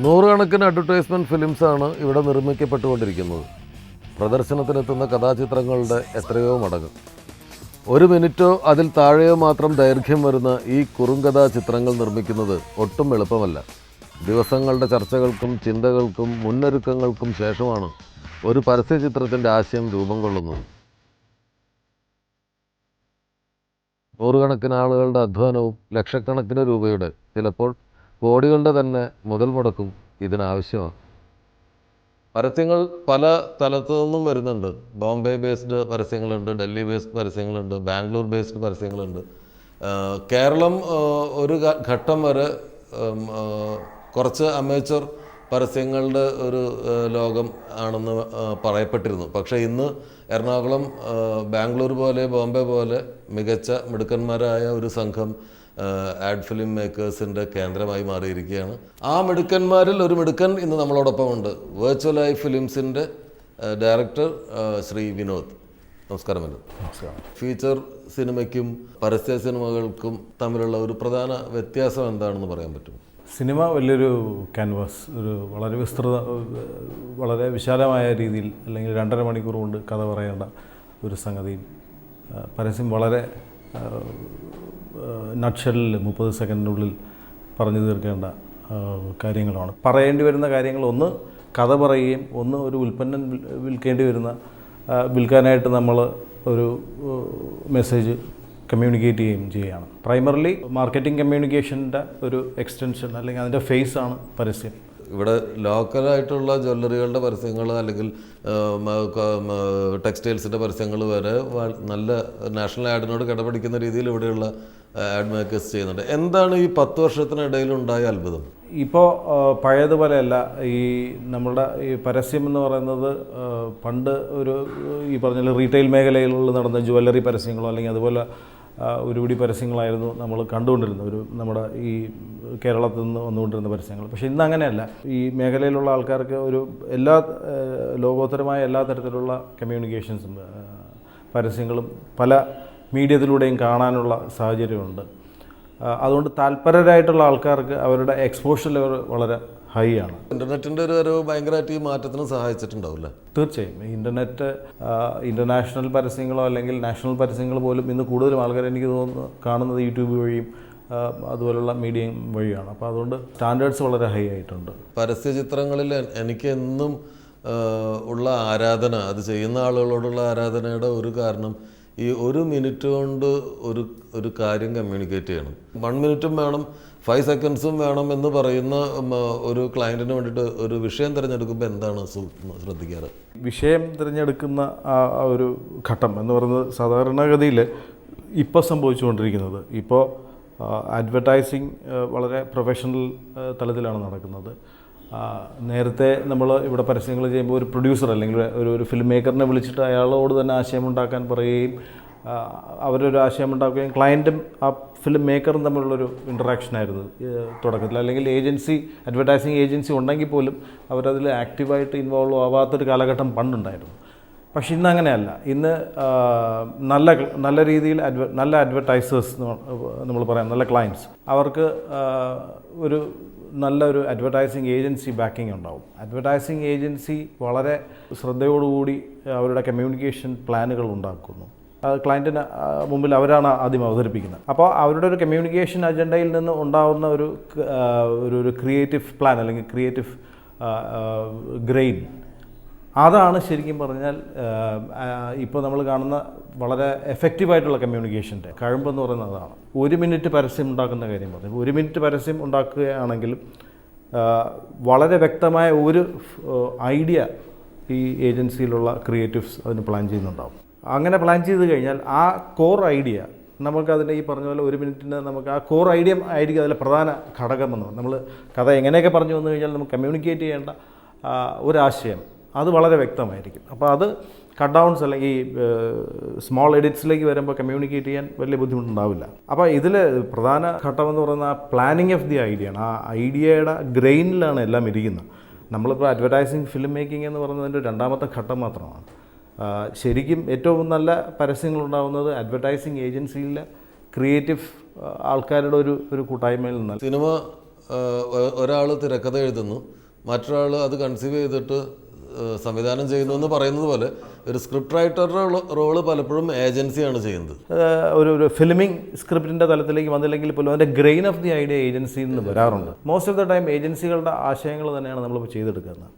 നൂറുകണക്കിന് അഡ്വർടൈസ്മെൻറ്റ് ഫിലിംസാണ് ഇവിടെ നിർമ്മിക്കപ്പെട്ടുകൊണ്ടിരിക്കുന്നത്. പ്രദർശനത്തിനെത്തുന്ന കഥാചിത്രങ്ങളുടെ എത്രയോ മടങ്ങ്. 1 മിനിറ്റോ അതിൽ താഴെയോ മാത്രം ദൈർഘ്യം വരുന്ന ഈ കുറുങ്കഥാ ചിത്രങ്ങൾ നിർമ്മിക്കുന്നത് ഒട്ടും എളുപ്പമല്ല. ദിവസങ്ങളുടെ ചർച്ചകൾക്കും ചിന്തകൾക്കും മുന്നൊരുക്കങ്ങൾക്കും ശേഷമാണ് ഒരു പരസ്യചിത്രത്തിൻ്റെ ആശയം രൂപം കൊള്ളുന്നത്. നൂറുകണക്കിന് ആളുകളുടെ അധ്വാനവും ലക്ഷക്കണക്കിന് രൂപയുടെ, ചിലപ്പോൾ കോടികളുടെ തന്നെ മുതൽ മുടക്കും ഇതിനാവശ്യമാണ്. പരസ്യങ്ങൾ പല തലത്തു നിന്നും വരുന്നുണ്ട്. ബോംബെ ബേസ്ഡ് പരസ്യങ്ങളുണ്ട്, ഡൽഹി ബേസ്ഡ് പരസ്യങ്ങളുണ്ട്, ബാംഗ്ലൂർ ബേസ്ഡ് പരസ്യങ്ങളുണ്ട്. കേരളം ഒരു ഘട്ടം വരെ കുറച്ച് അമേച്ചർ പരസ്യങ്ങളുടെ ഒരു ലോകം ആണെന്ന് പറയപ്പെട്ടിരുന്നു. പക്ഷേ ഇന്ന് എറണാകുളം, ബാംഗ്ലൂർ പോലെ, ബോംബെ പോലെ മികച്ച മിടുക്കന്മാരായ ഒരു സംഘം ആഡ് ഫിലിം മേക്കേഴ്സിൻ്റെ കേന്ദ്രമായി മാറിയിരിക്കുകയാണ്. ആ മിടുക്കന്മാരിൽ ഒരു മിടുക്കൻ ഇന്ന് നമ്മളോടൊപ്പം ഉണ്ട്. വെർച്വൽ ഐ ഫിലിംസിൻ്റെ ഡയറക്ടർ ശ്രീ വിനോദ്. നമസ്കാരമല്ലോ. നമസ്കാരം. ഫീച്ചർ സിനിമയ്ക്കും പരസ്യ സിനിമകൾക്കും തമ്മിലുള്ള ഒരു പ്രധാന വ്യത്യാസം എന്താണെന്ന് പറയാൻ പറ്റും? സിനിമ വലിയൊരു ക്യാൻവാസ്, ഒരു വളരെ വിശാലമായ രീതിയിൽ, അല്ലെങ്കിൽ 2.5 മണിക്കൂർ കൊണ്ട് കഥ പറയേണ്ട ഒരു സംഗതിയും, പരസ്യം വളരെ നട്ട്ഷെല്ലിൽ 30 സെക്കൻഡിനുള്ളിൽ പറഞ്ഞു തീർക്കേണ്ട കാര്യങ്ങളാണ്. പറയേണ്ടി വരുന്ന കാര്യങ്ങൾ, ഒന്ന് കഥ പറയുകയും, ഒന്ന് ഒരു ഉൽപ്പന്നം വിൽക്കാനായിട്ട് നമ്മൾ ഒരു മെസ്സേജ് കമ്മ്യൂണിക്കേറ്റ് ചെയ്യുകയാണ്. പ്രൈമറിലി മാർക്കറ്റിംഗ് കമ്മ്യൂണിക്കേഷൻ്റെ ഒരു എക്സ്റ്റൻഷൻ, അല്ലെങ്കിൽ അതിൻ്റെ ഫേസ് ആണ് പരസ്യം. ഇവിടെ ലോക്കലായിട്ടുള്ള ജ്വല്ലറികളുടെ പരസ്യങ്ങൾ, അല്ലെങ്കിൽ ടെക്സ്റ്റൈൽസിൻ്റെ പരസ്യങ്ങൾ വരെ നല്ല നാഷണൽ ആഡിനോട് കിടപിടിക്കുന്ന രീതിയിൽ ഇവിടെയുള്ള ആഡ് മേക്കേഴ്സ് ചെയ്യുന്നുണ്ട്. എന്താണ് ഈ 10 വർഷത്തിനിടയിലുണ്ടായ അത്ഭുതം? ഇപ്പോൾ പഴയതുപോലെയല്ല. നമ്മുടെ ഈ പരസ്യം എന്ന് പറയുന്നത് പണ്ട് ഈ പറഞ്ഞ റീറ്റെയിൽ മേഖലയിൽ നടന്ന ജ്വല്ലറി പരസ്യങ്ങളോ, അല്ലെങ്കിൽ അതുപോലെ ഒരുപിടി പരസ്യങ്ങളായിരുന്നു നമ്മൾ കണ്ടുകൊണ്ടിരുന്നത്, നമ്മുടെ ഈ കേരളത്തിൽ നിന്ന് വന്നുകൊണ്ടിരുന്ന പരസ്യങ്ങൾ. പക്ഷേ ഇന്ന് അങ്ങനെയല്ല. ഈ മേഖലയിലുള്ള ആൾക്കാർക്ക് ലോകോത്തരമായ എല്ലാ തരത്തിലുള്ള കമ്മ്യൂണിക്കേഷൻസും പരസ്യങ്ങളും പല മീഡിയത്തിലൂടെയും കാണാനുള്ള സാഹചര്യമുണ്ട്. അതുകൊണ്ട് താല്പര്യരായിട്ടുള്ള ആൾക്കാർക്ക് അവരുടെ എക്സ്പോഷർ ലെവൽ വളരെ ഹൈ ആണ്. ഇൻ്റർനെറ്റിൻ്റെ ഒരു വരവ് ഭയങ്കരമായിട്ട് ഈ മാറ്റത്തിന് സഹായിച്ചിട്ടുണ്ടാവില്ലേ? തീർച്ചയായും. ഇൻ്റർനെറ്റ്, ഇൻ്റർനാഷണൽ പരസ്യങ്ങളോ അല്ലെങ്കിൽ നാഷണൽ പരസ്യങ്ങൾ പോലും ഇന്ന് കൂടുതലും ആൾക്കാർ, എനിക്ക് തോന്നുന്നു, കാണുന്നത് യൂട്യൂബ് വഴിയും അതുപോലുള്ള മീഡിയ വഴിയാണ്. അപ്പോൾ അതുകൊണ്ട് സ്റ്റാൻഡേർഡ്സ് വളരെ ഹൈ ആയിട്ടുണ്ട്. പരസ്യ ചിത്രങ്ങളിൽ എനിക്ക് എന്നും ഉള്ള ആരാധന, അത് ചെയ്യുന്ന ആളുകളോടുള്ള ആരാധനയുടെ ഒരു കാരണം, ഈ 1 മിനിറ്റ് കൊണ്ട് ഒരു കാര്യം കമ്മ്യൂണിക്കേറ്റ് ചെയ്യണം. 1 മിനിറ്റും വേണം, 5 സെക്കൻഡ്സും വേണം എന്ന് പറയുന്ന ഒരു ക്ലയൻറ്റിന് വേണ്ടിയിട്ട് ഒരു വിഷയം തിരഞ്ഞെടുക്കുമ്പോൾ എന്താണ് ശ്രദ്ധിക്കാറ്? വിഷയം തിരഞ്ഞെടുക്കുന്ന ആ ഒരു ഘട്ടം എന്ന് പറയുന്നത് സാധാരണഗതിയിൽ ഇപ്പോൾ സംഭവിച്ചുകൊണ്ടിരിക്കുന്നത്, ഇപ്പോൾ അഡ്വർടൈസിങ് വളരെ പ്രൊഫഷണൽ തലത്തിലാണ് നടക്കുന്നത്. നേരത്തെ നമ്മൾ ഇവിടെ പരസ്യങ്ങൾ ചെയ്യുമ്പോൾ ഒരു പ്രൊഡ്യൂസർ അല്ലെങ്കിൽ ഒരു ഫിലിം മേക്കറിനെ വിളിച്ചിട്ട് അയാളോട് തന്നെ ആശയമുണ്ടാക്കാൻ പറയുകയും, അവരൊരു ആശയമുണ്ടാക്കുകയും ക്ലയൻറ്റും ആ ഫിലിം മേക്കറും തമ്മിലുള്ളൊരു ഇൻറ്ററാക്ഷനായിരുന്നു തുടക്കത്തിൽ. അല്ലെങ്കിൽ അഡ്വർടൈസിങ് ഏജൻസി ഉണ്ടെങ്കിൽ പോലും അവരതിൽ ആക്റ്റീവായിട്ട് ഇൻവോൾവ് ആവാത്തൊരു കാലഘട്ടം പണ്ടുണ്ടായിരുന്നു. പക്ഷെ ഇന്ന് അങ്ങനെയല്ല. ഇന്ന് നല്ല രീതിയിൽ നല്ല അഡ്വർടൈസേഴ്സ് നമ്മൾ പറയാം, നല്ല ക്ലയൻറ്റ്സ്, അവർക്ക് നല്ലൊരു അഡ്വർടൈസിങ് ഏജൻസി ബാക്കിംഗ് ഉണ്ടാവും. അഡ്വർടൈസിങ് ഏജൻസി വളരെ ശ്രദ്ധയോടുകൂടി അവരുടെ കമ്മ്യൂണിക്കേഷൻ പ്ലാനുകൾ ഉണ്ടാക്കുന്നു. ക്ലയൻറ്റിന് മുമ്പിൽ അവരാണ് ആദ്യം അവതരിപ്പിക്കുന്നത്. അപ്പോൾ അവരുടെ ഒരു കമ്മ്യൂണിക്കേഷൻ അജണ്ടയിൽ നിന്ന് ഉണ്ടാകുന്ന ഒരു ക്രിയേറ്റീവ് പ്ലാൻ, അല്ലെങ്കിൽ ക്രിയേറ്റീവ് ഗ്രെയിൻ, അതാണ് ശരിക്കും പറഞ്ഞാൽ ഇപ്പോൾ നമ്മൾ കാണുന്ന വളരെ എഫക്റ്റീവായിട്ടുള്ള കമ്മ്യൂണിക്കേഷൻ്റെ കഴമ്പെന്ന് പറയുന്നത് അതാണ്. 1 മിനിറ്റ് പരസ്യം ഉണ്ടാക്കുന്ന കാര്യം പറഞ്ഞു. 1 മിനിറ്റ് പരസ്യം ഉണ്ടാക്കുകയാണെങ്കിലും വളരെ വ്യക്തമായ ഒരു ഐഡിയ ഈ ഏജൻസിയിലുള്ള ക്രിയേറ്റീവ്സ് അതിന് പ്ലാൻ ചെയ്യുന്നുണ്ടാവും. അങ്ങനെ പ്ലാൻ ചെയ്ത് കഴിഞ്ഞാൽ ആ കോർ ഐഡിയ നമുക്കതിൻ്റെ ഈ പറഞ്ഞ പോലെ 1 മിനിറ്റിന് നമുക്ക് ആ കോർ ഐഡിയ ആയിരിക്കും അതിലെ പ്രധാന ഘടകമെന്ന്. നമ്മൾ കഥ എങ്ങനെയൊക്കെ പറഞ്ഞു വന്നു കഴിഞ്ഞാൽ നമുക്ക് കമ്മ്യൂണിക്കേറ്റ് ചെയ്യേണ്ട ഒരാശയം അത് വളരെ വ്യക്തമായിരിക്കും. അപ്പോൾ അത് കട്ട് ഡൗൺസ് അല്ലെങ്കിൽ സ്മോൾ എഡിറ്റ്സിലേക്ക് വരുമ്പോൾ കമ്മ്യൂണിക്കേറ്റ് ചെയ്യാൻ വലിയ ബുദ്ധിമുട്ടുണ്ടാവില്ല. അപ്പോൾ ഇതിൽ പ്രധാന ഘട്ടമെന്ന് പറയുന്നത് ആ പ്ലാനിങ് ഓഫ് ദി ഐഡിയ ആണ്. ആ ഐഡിയയുടെ ഗ്രെയിനിലാണ് എല്ലാം ഇരിക്കുന്നത്. നമ്മളിപ്പോൾ അഡ്വർടൈസിങ് ഫിലിം മേക്കിംഗ് എന്ന് പറയുന്നതിൻ്റെ 2ാമത്തെ ഘട്ടം മാത്രമാണ്. ശരിക്കും ഏറ്റവും നല്ല പരസ്യങ്ങളുണ്ടാകുന്നത് അഡ്വർടൈസിങ് ഏജൻസിയിലെ ക്രിയേറ്റീവ് ആൾക്കാരുടെ ഒരു കൂട്ടായ്മയിൽ നിന്നല്ല. സിനിമ ഒരാൾ തിരക്കഥ എഴുതുന്നു, മറ്റൊരാൾ അത് കൺസീവ് ചെയ്തിട്ട് സംവിധാനം ചെയ്യുന്നു എന്ന് പറയുന്നത് പോലെ ഒരു സ്ക്രിപ്റ്റ് റൈറ്ററുടെ റോള് പലപ്പോഴും ഏജൻസിയാണ് ചെയ്യുന്നത്. ഒരു ഫിലിമിംഗ് സ്ക്രിപ്റ്റിൻ്റെ തലത്തിലേക്ക് വന്നില്ലെങ്കിൽ പോലും അതിൻ്റെ ഗ്രെയിൻ ഓഫ് ദി ഐഡിയ ഏജൻസിയിൽ നിന്ന് വരാറുണ്ട്. മോസ്റ്റ് ഓഫ് ദ ടൈം ഏജൻസികളുടെ ആശയങ്ങൾ തന്നെയാണ് നമ്മളിപ്പോൾ ചെയ്തെടുക്കുന്നത്.